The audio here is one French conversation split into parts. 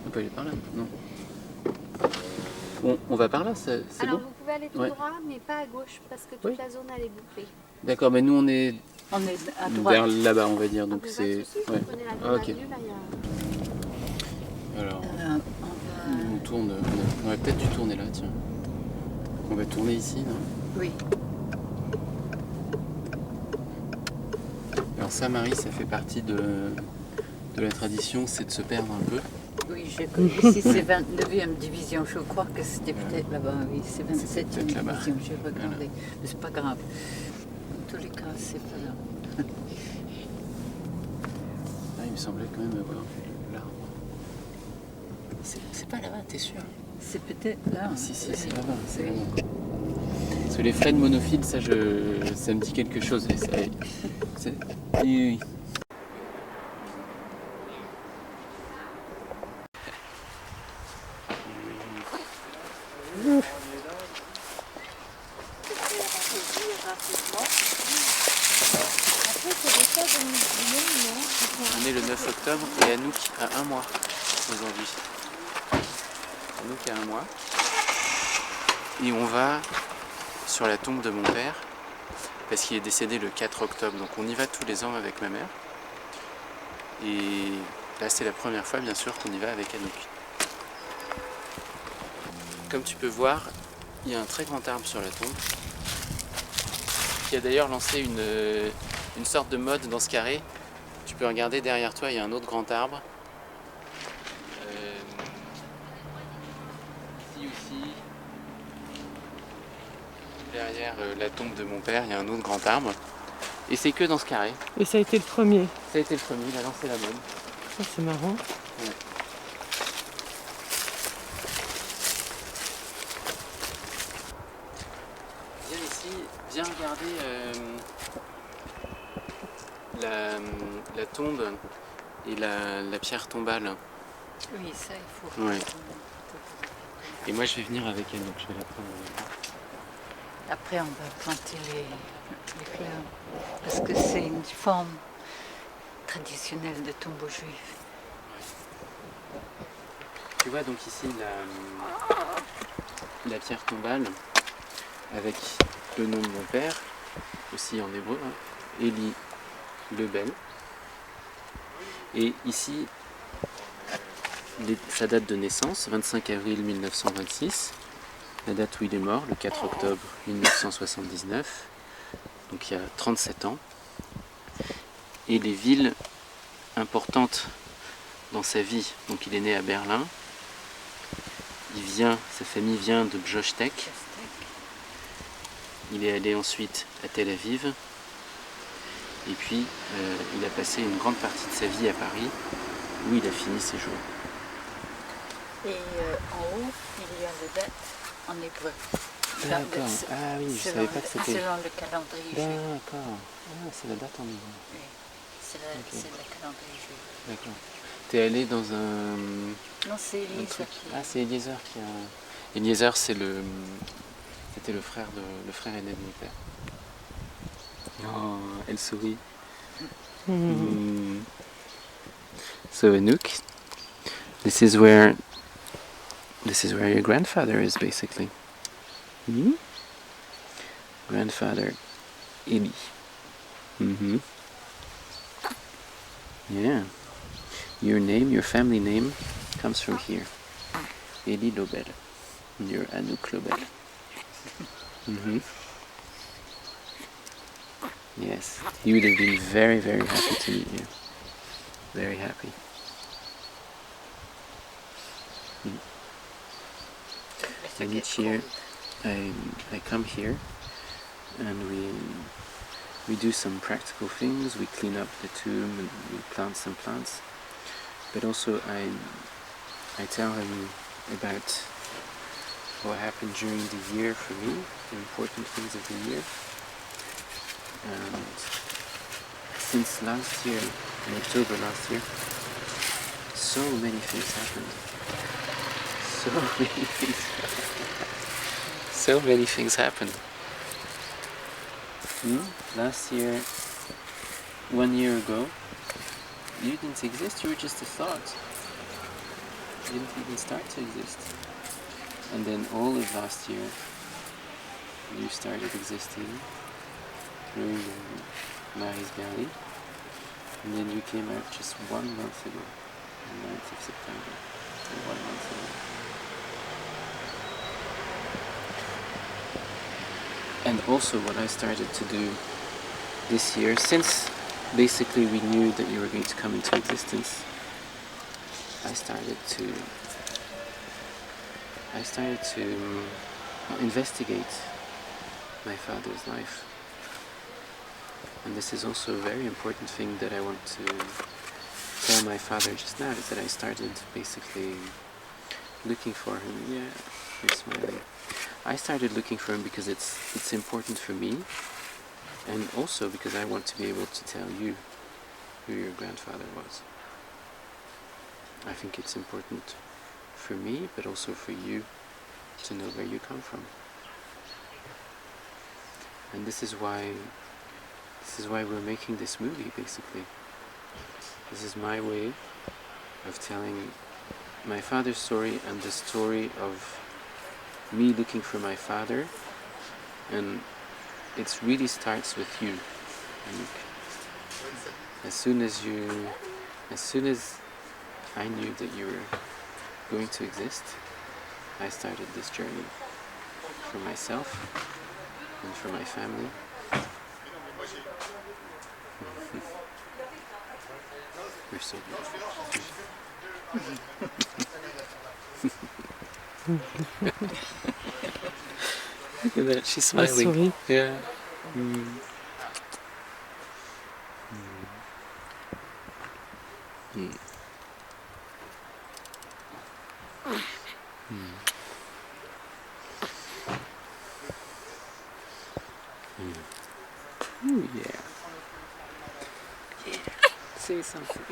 On peut aller par là? Non. On va par là, c'est Alors bon? vous pouvez aller tout droit, mais pas à gauche, parce que toute la zone elle est bouclée. D'accord, mais nous on est à droite. vers là-bas, on va dire, donc Ah, c'est... vous prenez la grande avenue, là, il y a... Alors, on tourne, on aurait peut-être dû tourner là, tiens. On va tourner ici, non? Oui. Alors ça, Marie, ça fait partie de la tradition, c'est de se perdre un peu. Oui, j'ai connu. Ici, c'est 29e division. Je crois que c'était peut-être là-bas. Oui, c'est 27e division. J'ai regardé. Voilà. Mais c'est pas grave. En tous les cas, c'est pas là. Ah, il me semblait quand même avoir vu l'arbre. C'est pas là-bas, t'es sûr? C'est peut-être là. Si, c'est là-bas. C'est là-bas. Parce que les frênes monophyles, ça me dit quelque chose. Oui. On est le 9 octobre et Anouk a 1 mois aujourd'hui. Anouk a 1 mois. Et on va sur la tombe de mon père, parce qu'il est décédé le 4 octobre. Donc on y va tous les ans avec ma mère. Et là c'est la première fois bien sûr qu'on y va avec Anouk. Comme tu peux voir, il y a un très grand arbre sur la tombe, qui a d'ailleurs lancé une sorte de mode dans ce carré. Tu peux regarder derrière toi, il y a un autre grand arbre. Ici aussi, derrière la tombe de mon père, il y a un autre grand arbre. Et c'est que dans ce carré. Et ça a été le premier? Ça a été le premier, il a lancé la mode. Ça c'est marrant. Ouais. Viens ici, viens regarder la tombe et la pierre tombale. Oui, ça il faut. Ouais. Et moi je vais venir avec elle, donc je vais la prendre. Après on va planter les fleurs, parce que c'est une forme traditionnelle de tombeau juif. Tu vois donc ici la pierre tombale avec le nom de mon père, aussi en hébreu, hein, Eli Lebel. Et ici, sa date de naissance, 25 avril 1926, la date où il est mort, le 4 octobre 1979, donc il y a 37 ans. Et les villes importantes dans sa vie, donc il est né à Berlin, sa famille vient de Bjostek, il est allé ensuite à Tel Aviv, et puis il a passé une grande partie de sa vie à Paris, où il a fini ses jours. Et en haut, il y a le date en hébreu. D'accord, ah oui, je ne savais pas que c'était... Selon le calendrier juif. D'accord, ah, c'est la date en hébreu. Oui, c'est le calendrier juif. D'accord. T'es allé dans un... Non, c'est Eliezer. Ah, c'est Eliezer qui a... Eliezer, c'était le frère aîné de mon père. Oh, elle sourit. So Anouk, this is where your grandfather is basically. Grandfather Eli. Yeah. Your family name comes from here. Eli Lobel. You're Anouk Lobel. Yes, he would have been very, very happy to meet you. Very happy. And each year I come here and we do some practical things. We clean up the tomb and we plant some plants. But also I tell him about what happened during the year for me, the important things of the year. And since last year, in October last year, so many things happened. So many things happened. So many things happened. Last year, 1 year ago, you didn't exist, you were just a thought. didn't even start to exist. And then all of last year, you started existing through Mary's belly. And then you came out just 1 month ago, the 9th of September, so 1 month ago. And also what I started to do this year, since basically we knew that you were going to come into existence, I started to investigate my father's life. And this is also a very important thing that I want to tell my father just now, is that I started basically looking for him. Yeah, you're smiling. I started looking for him because it's important for me, and also because I want to be able to tell you who your grandfather was. I think it's important for me, but also for you to know where you come from. And this is why we're making this movie, basically. This is my way of telling my father's story and the story of me looking for my father, and it really starts with you. And as soon as I knew that you were going to exist, I started this journey for myself and for my family. We're so beautiful. Look at that, she's smiling. Yeah. Oh yeah. Say something.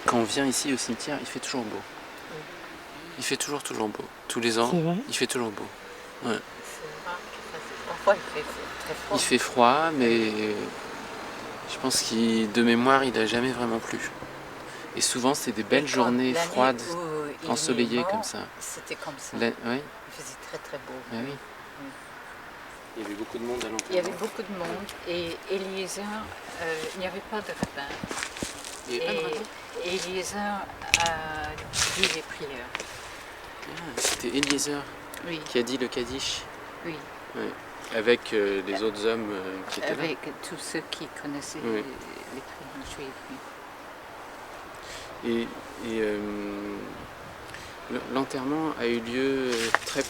Quand on vient ici au cimetière, il fait toujours beau. Il fait toujours beau. Tous les ans, il fait toujours beau. Ouais. Parfois il fait très froid. Il fait froid, mais je pense qu'il, de mémoire, il n'a jamais vraiment plu. Et souvent, c'est des belles journées froides, ensoleillées comme ça. C'était comme ça. Ouais. Il faisait très très beau. Ah oui. Il y avait beaucoup de monde à l'enterrement. Il y avait beaucoup de monde et Eliezer, il n'y avait pas de rabbin. Il n'y avait pas de rabbin. Et Eliezer a dit les prières. Ah, c'était Eliezer qui a dit le Kaddish. Oui. Ouais. Avec les autres hommes qui étaient là. Avec tous ceux qui connaissaient les prières juives. Oui. Et l'enterrement a eu lieu très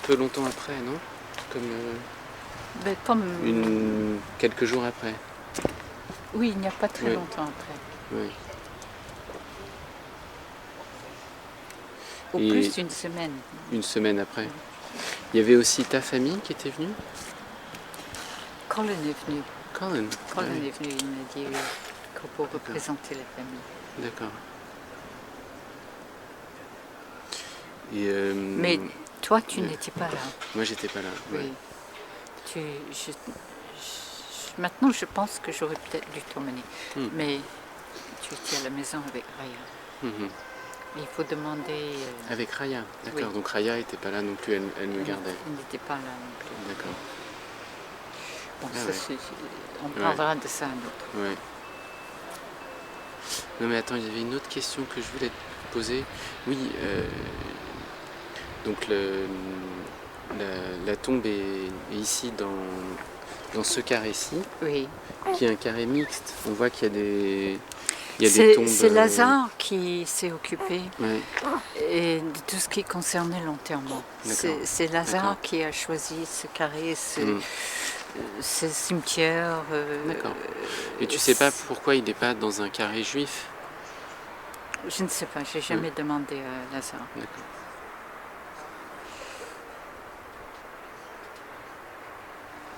peu longtemps après, non? Comme quelques jours après. Oui, il n'y a pas très longtemps après. Oui. Au plus d'une semaine. Une semaine après. Il y avait aussi ta famille qui était venue? Colin est venu. Colin Est venu, il m'a dit pour représenter la famille. D'accord. Mais toi, tu n'étais pas là. Moi, j'étais pas là. Ouais. Oui. Maintenant, je pense que j'aurais peut-être dû t'emmener. Mais tu étais à la maison avec Raya. Il faut demander... Avec Raya, d'accord. Oui. Donc Raya n'était pas là non plus, elle me gardait. Elle n'était pas là non plus. D'accord. Bon, on parlera de ça un autre. Ouais. Non mais attends, il y avait une autre question que je voulais te poser. Oui, donc la tombe est ici dans ce carré-ci, qui est un carré mixte. On voit qu'il y a des tombes... C'est Lazare qui s'est occupé et de tout ce qui concernait l'enterrement. C'est Lazare qui a choisi ce carré, ce cimetière. D'accord. Et tu sais pas pourquoi il n'est pas dans un carré juif? Je ne sais pas, j'ai jamais demandé à Lazare. D'accord.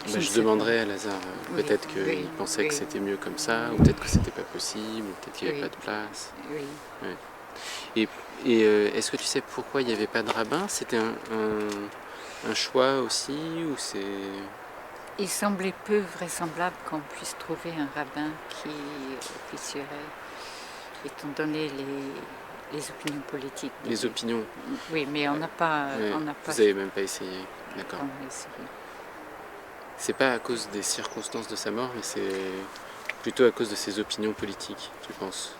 Je demanderai à Lazare, peut-être qu'il pensait que c'était mieux comme ça, ou peut-être que c'était pas possible, ou peut-être qu'il n'y avait pas de place. Oui. Ouais. Et est-ce que tu sais pourquoi il n'y avait pas de rabbin? C'était un choix aussi, ou c'est... Il semblait peu vraisemblable qu'on puisse trouver un rabbin qui officierait, étant donné les opinions politiques. Les opinions. Oui, mais on n'a pas... Ouais. On n'a pas Vous n'avez même pas essayé, d'accord. on a essayé. C'est pas à cause des circonstances de sa mort, mais c'est plutôt à cause de ses opinions politiques, tu penses,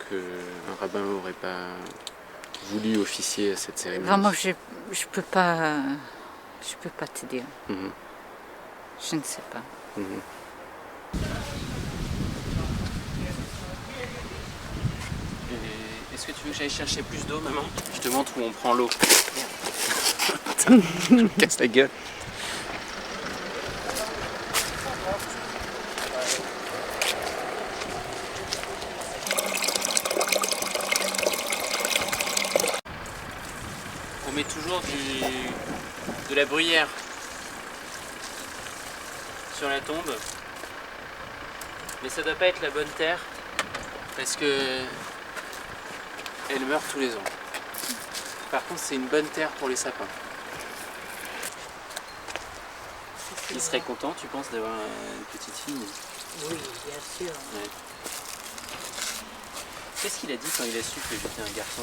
qu'un rabbin n'aurait pas voulu officier à cette cérémonie. Vraiment, je peux pas te dire. Mhm. Je ne sais pas. Mhm. Est-ce que tu veux que j'aille chercher plus d'eau, maman? Je te montre où on prend l'eau. Je me casse la gueule. On met toujours de la bruyère sur la tombe, mais ça doit pas être la bonne terre parce que elle meurt tous les ans. Par contre, c'est une bonne terre pour les sapins. Il serait content, tu penses, d'avoir une petite fille? Oui, bien sûr. Ouais. Qu'est-ce qu'il a dit quand il a su que j'étais un garçon?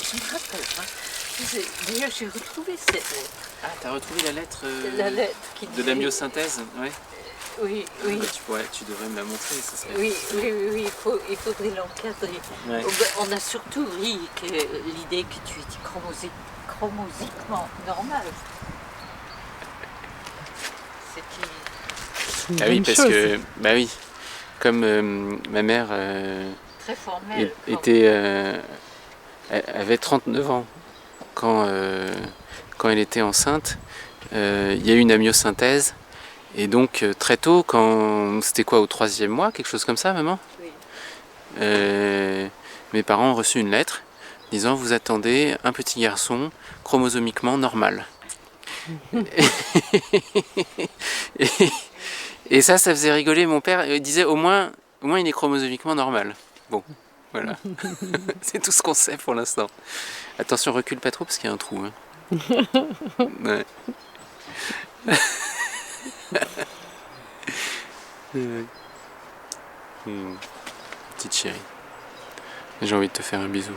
Je me rappelle pas. D'ailleurs, j'ai retrouvé cette lettre. Ah, t'as retrouvé la lettre, La lettre qui de la myosynthèse? Ouais. Oui, oui. Tu devrais me la montrer, ça serait... Oui, il faudrait l'encadrer. Ouais. On a surtout ri que l'idée que tu étais chromosiquement normal. C'était une Ah oui, bonne parce chose. que, bah oui, comme ma mère très formel. avait 39 ans quand elle était enceinte, il y a eu une amyosynthèse. Et donc très tôt, quand c'était quoi, au 3e mois, quelque chose comme ça, maman? Oui. Mes parents ont reçu une lettre disant: vous attendez un petit garçon chromosomiquement normal. et ça faisait rigoler mon père. Il disait au moins il est chromosomiquement normal. Bon, voilà. C'est tout ce qu'on sait pour l'instant. Attention, recule pas trop parce qu'il y a un trou. Hein. Ouais. Petite chérie, j'ai envie de te faire un bisou.